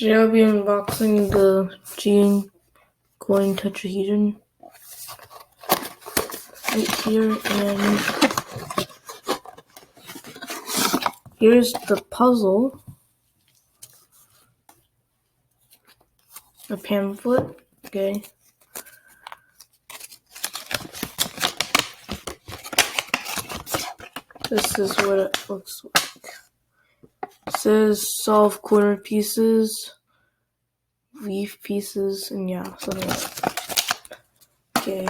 Today I'll be unboxing the Gene coin Tetrahedron right here, and here's the puzzle, a pamphlet, okay. This is what it looks like. It says solve corner pieces, leaf pieces, and yeah, something like that. Okay.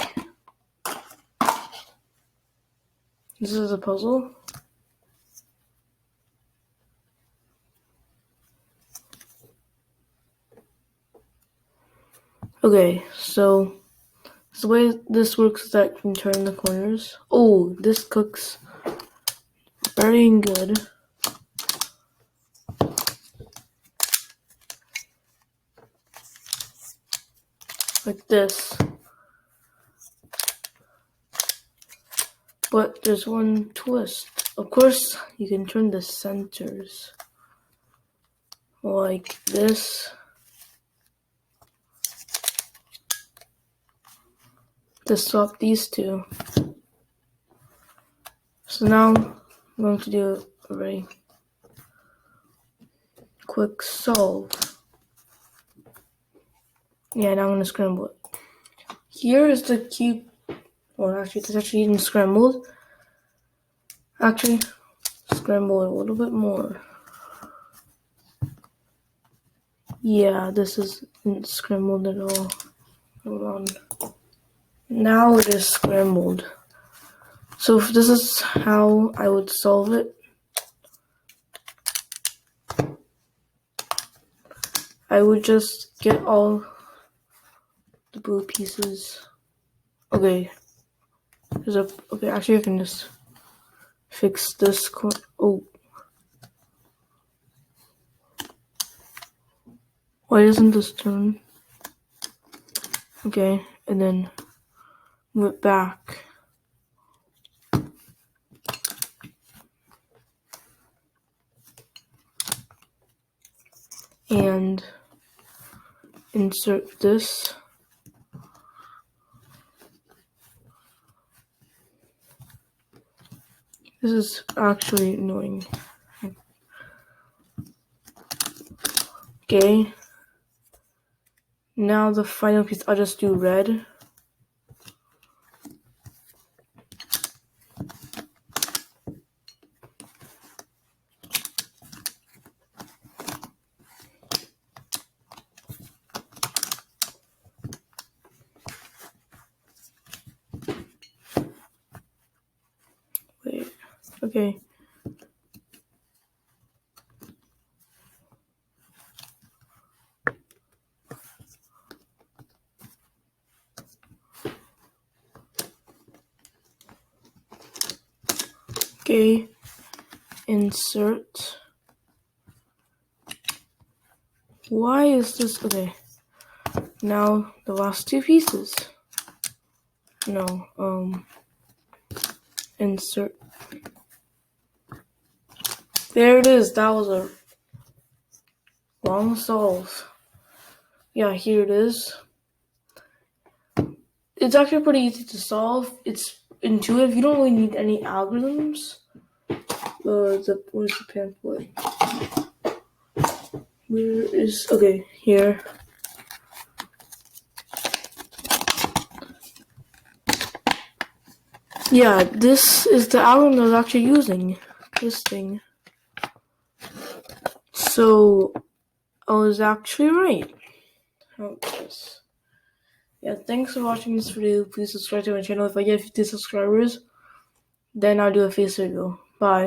This is a puzzle. Okay, so the way this works is that you can turn the corners. Oh, this cooks very good. Like this. But there's one twist. Of course, you can turn the centers like this to swap these two. So now I'm going to do a very quick solve. Yeah, now I'm going to scramble it. Here is the cube. Well, actually, it's actually even scrambled. Actually, scramble it a little bit more. Yeah, this isn't scrambled at all. Hold on. Now it is scrambled. So if this is how I would solve it. I would just get all the blue pieces. Okay. Okay, actually I can just fix this oh. Why doesn't this turn? Okay, and then move it back. And insert this. This is actually annoying. Okay. Now the final piece, I'll just do red. Wait, okay. Okay, insert. Why is this? Okay, now the last two pieces. No, insert. There it is. That was a long solve. Yeah, here it is. It's actually pretty easy to solve. It's intuitive. You don't really need any algorithms. Where's the pamphlet? Where is, okay, here. Yeah, this is the algorithm I was actually using. This thing. So I was actually right. How this? Yeah, thanks for watching this video. Please subscribe to my channel. If I get 50 subscribers, then I'll do a face video. Bye.